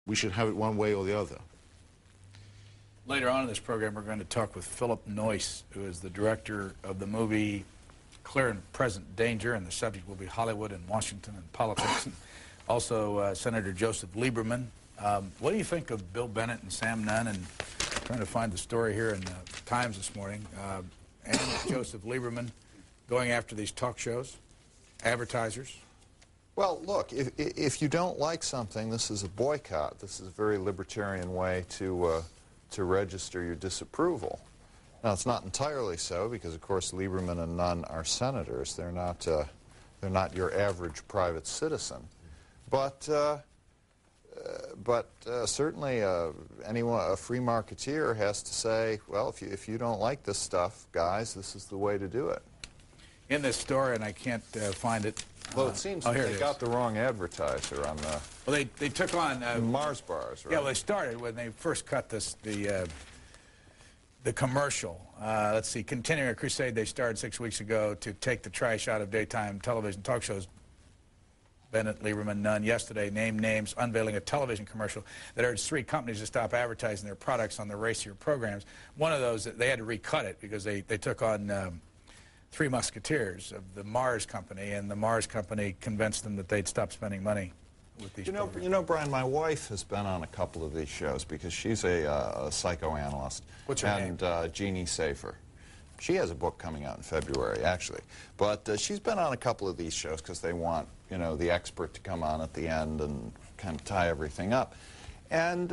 we should have it one way or the other. Later on in this program, we're going to talk with Philip Noyce, who is the director of the movie Clear and Present Danger, and the subject will be Hollywood and Washington and politics. And also, Senator Joseph Lieberman. What do you think of Bill Bennett and Sam Nunn? And trying to find the story here in the Times this morning. And Joseph Lieberman going after these talk shows, advertisers. Well, look, if you don't like something, this is a boycott. This is a very libertarian way to register your disapproval. Now, it's not entirely so because, of course, Lieberman and Nunn are senators. They're not your average private citizen. But certainly a free marketeer has to say, well, if you don't like this stuff, guys, this is the way to do it. In this story, and I can't find it. Well, it seems they got the wrong advertiser on the... Well, they took on... Mars bars, right? Yeah, well, they started when they first cut the commercial. Let's see, continuing a crusade they started 6 weeks ago to take the trash out of daytime television talk shows. Bennett, Lieberman, Nunn yesterday named names, unveiling a television commercial that urged 3 companies to stop advertising their products on the racier programs. One of those, they had to recut it because they took on 3 musketeers of the Mars Company, and the Mars Company convinced them that they'd stop spending money with these programs. You know, Brian, my wife has been on a couple of these shows because she's a psychoanalyst. What's her name? And Jeannie Safer. She has a book coming out in February, actually. But she's been on a couple of these shows because they want, you know, the expert to come on at the end and kind of tie everything up. And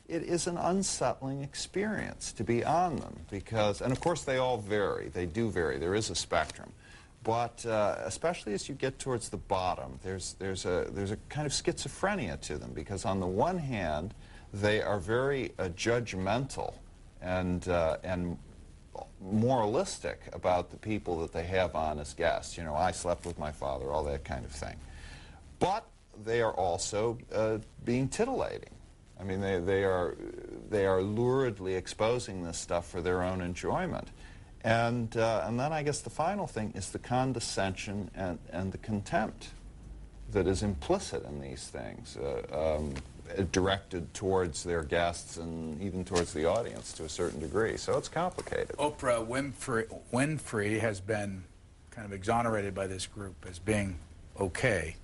it is an unsettling experience to be on them because, and of course they all vary. They do vary. There is a spectrum. But especially as you get towards the bottom, there's a kind of schizophrenia to them because on the one hand, they are very judgmental and moralistic about the people that they have on as guests. You know, I slept with my father, all that kind of thing. But they are also being titillating. I mean, they are luridly exposing this stuff for their own enjoyment. And then I guess the final thing is the condescension and the contempt that is implicit in these things, directed towards their guests and even towards the audience to a certain degree. So it's complicated. Oprah Winfrey has been kind of exonerated by this group as being okay.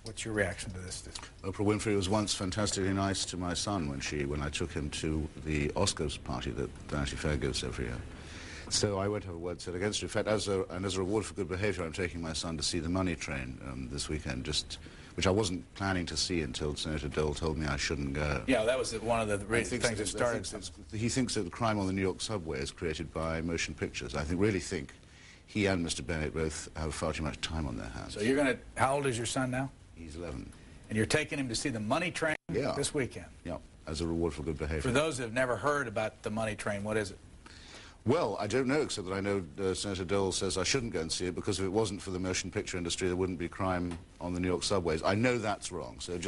What's your reaction to this? Oprah Winfrey was once fantastically nice to my son when I took him to the Oscars party that Vanity Fair gives every year. So I won't have a word said against her. In fact, as a reward for good behavior, I'm taking my son to see The Money Train this weekend, which I wasn't planning to see until Senator Dole told me I shouldn't go. Yeah, that was one of the things that started. He thinks that the crime on the New York subway is created by motion pictures. I really think he and Mr. Bennett both have far too much time on their hands. So you're going to, how old is your son now? He's 11. And you're taking him to see The Money Train this weekend? Yeah, as a reward for good behavior. For those who have never heard about The Money Train, what is it? Well, I don't know, except that I know Senator Dole says I shouldn't go and see it because if it wasn't for the motion picture industry, there wouldn't be crime on the New York subways. I know that's wrong, so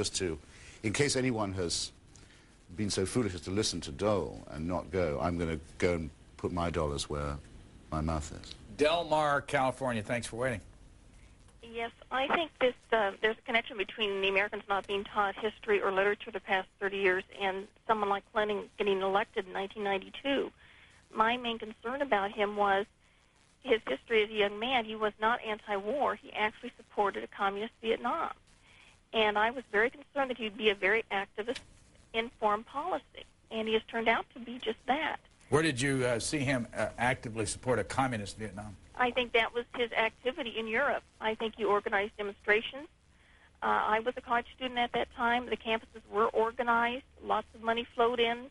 in case anyone has been so foolish as to listen to Dole and not go, I'm going to go and put my dollars where my mouth is. Del Mar, California, thanks for waiting. Yes, I think there's a connection between the Americans not being taught history or literature the past 30 years and someone like Clinton getting elected in 1992. My main concern about him was his history as a young man. He was not anti-war. He actually supported a communist Vietnam. And I was very concerned that he would be a very activist in foreign policy. And he has turned out to be just that. Where did you see him actively support a communist Vietnam? I think that was his activity in Europe. I think he organized demonstrations. I was a college student at that time. The campuses were organized. Lots of money flowed in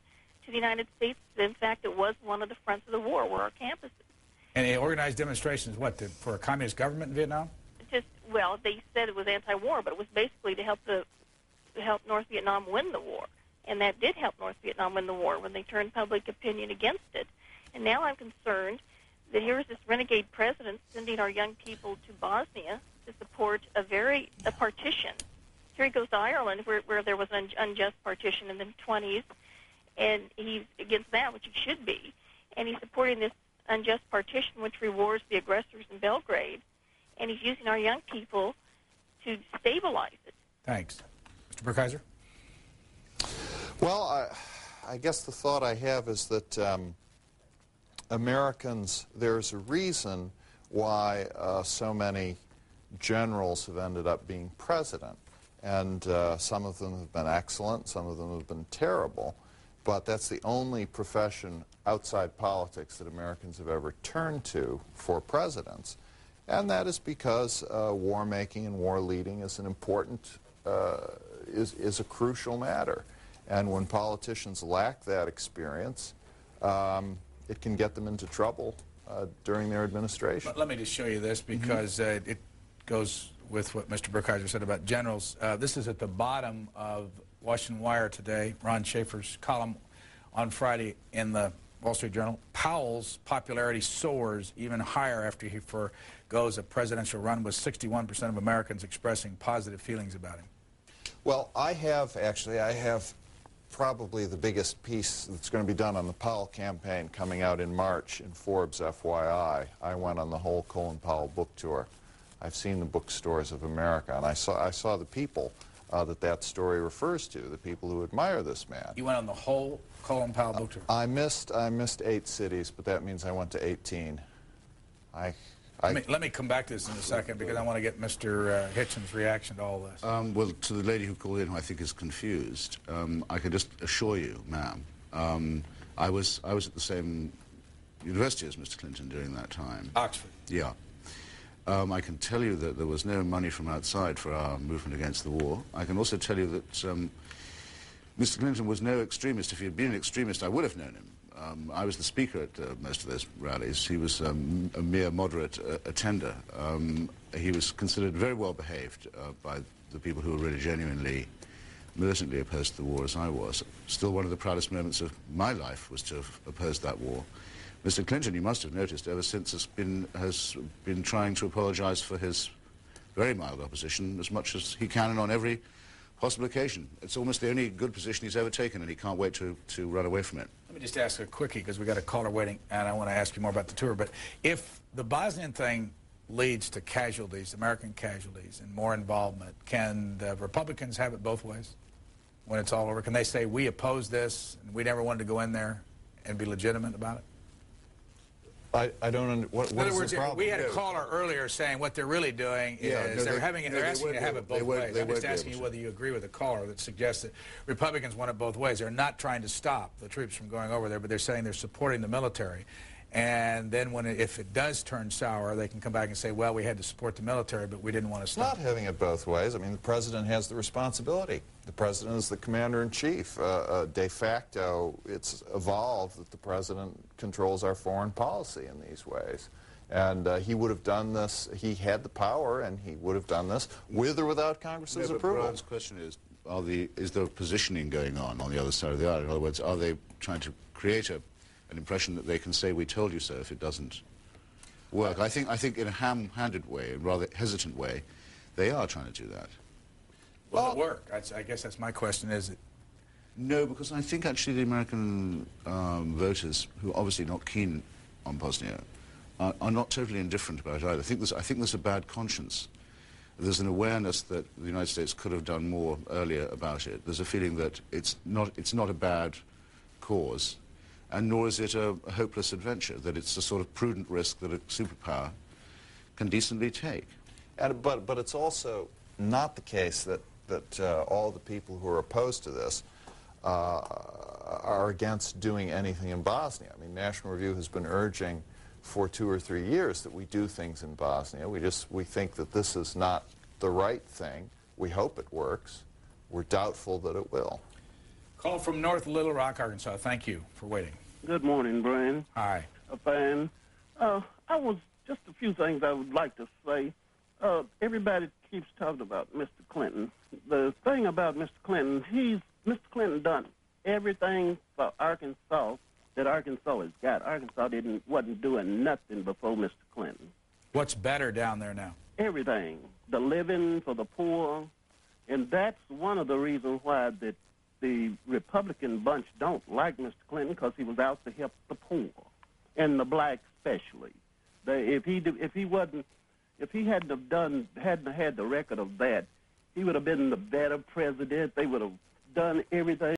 to the United States. In fact, it was one of the fronts of the war were our campuses. And he organized demonstrations, for a communist government in Vietnam? Well, they said it was anti-war, but it was basically to help North Vietnam win the war. And that did help North Vietnam win the war when they turned public opinion against it. And now I'm concerned that here's this renegade president sending our young people to Bosnia to support a partition. Here he goes to Ireland, where there was an unjust partition in the 1920s, and he's against that, which he should be. And he's supporting this unjust partition, which rewards the aggressors in Belgrade. And he's using our young people to stabilize it. Thanks. Mr. Brookhiser? Well, I guess the thought I have is that Americans, there's a reason why so many generals have ended up being president. And some of them have been excellent, some of them have been terrible. But that's the only profession outside politics that Americans have ever turned to for presidents. And that is because war making and war leading is an important, is a crucial matter. And when politicians lack that experience, it can get them into trouble during their administration. Let me just show you this because it goes with what Mr. Brookhiser said about generals. This is at the bottom of Washington Wire today, Ron Schaefer's column on Friday in the Wall Street Journal. Powell's popularity soars even higher after he forgoes a presidential run, with 61% of Americans expressing positive feelings about him. Well, I have probably the biggest piece that's going to be done on the Powell campaign coming out in March in Forbes, FYI. I went on the whole Colin Powell book tour. I've seen the bookstores of America, and I saw the people that story refers to, the people who admire this man. You went on the whole Colin Powell book tour? I missed 8 cities, but that means I went to 18. Let me come back to this in a second because I want to get Mr. Hitchenens' reaction to all this. Well, to the lady who called in, who I think is confused, I can just assure you, ma'am, I was at the same university as Mr. Clinton during that time. Oxford. Yeah. I can tell you that there was no money from outside for our movement against the war. I can also tell you that Mr. Clinton was no extremist. If he had been an extremist, I would have known him. I was the speaker at most of those rallies. He was a mere moderate attender. He was considered very well behaved by the people who were really genuinely, militantly opposed to the war, as I was. Still, one of the proudest moments of my life was to have opposed that war. Mr. Clinton, you must have noticed, ever since has been trying to apologize for his very mild opposition as much as he can and on every possible occasion. It's almost the only good position he's ever taken, and he can't wait to run away from it. Let me just ask a quickie, because we got a caller waiting, and I want to ask you more about the tour. But if the Bosnian thing leads to casualties, American casualties, and more involvement, can the Republicans have it both ways when it's all over? Can they say, we oppose this, and we never wanted to go in there, and be legitimate about it? I don't what in other words, the problem? we had a caller earlier saying what they're really doing is they're asking you to have it both ways. I'm just asking you whether you agree with the caller that suggests that Republicans want it both ways. They're not trying to stop the troops from going over there, but they're saying they're supporting the military. And then if it does turn sour, they can come back and say, well, we had to support the military, but we didn't want to stop. Not having it both ways. I mean, the president has the responsibility. The president is the commander-in-chief. De facto, it's evolved that the president controls our foreign policy in these ways. And he would have done this, he had the power, and he would have done this with or without Congress's approval. Brian's question is there positioning going on the other side of the aisle? In other words, are they trying to create an impression that they can say, we told you so, if it doesn't work? I think in a ham-handed way, a rather hesitant way, they are trying to do that. Will it work? I guess that's my question, is it? No, because I think actually the American voters, who are obviously not keen on Bosnia, are not totally indifferent about it either. I think there's a bad conscience. There's an awareness that the United States could have done more earlier about it. There's a feeling that it's not a bad cause, and nor is it a hopeless adventure, that it's a sort of prudent risk that a superpower can decently take. But it's also not the case that all the people who are opposed to this are against doing anything in Bosnia. I mean, National Review has been urging for 2 or 3 years that we do things in Bosnia. We think that this is not the right thing. We hope it works. We're doubtful that it will. Call from North Little Rock, Arkansas. Thank you for waiting. Good morning, Brian. Hi. A fan. Just a few things I would like to say. Everybody keeps talking about Mr. Clinton. The thing about Mr. Clinton, Mr. Clinton done everything for Arkansas that Arkansas has got. Arkansas wasn't doing nothing before Mr. Clinton. What's better down there now? Everything. The living for the poor. And that's one of the reasons why the Republican bunch don't like Mr. Clinton, because he was out to help the poor, and the blacks especially. If he hadn't had the record of that, he would have been the better president. They would have done everything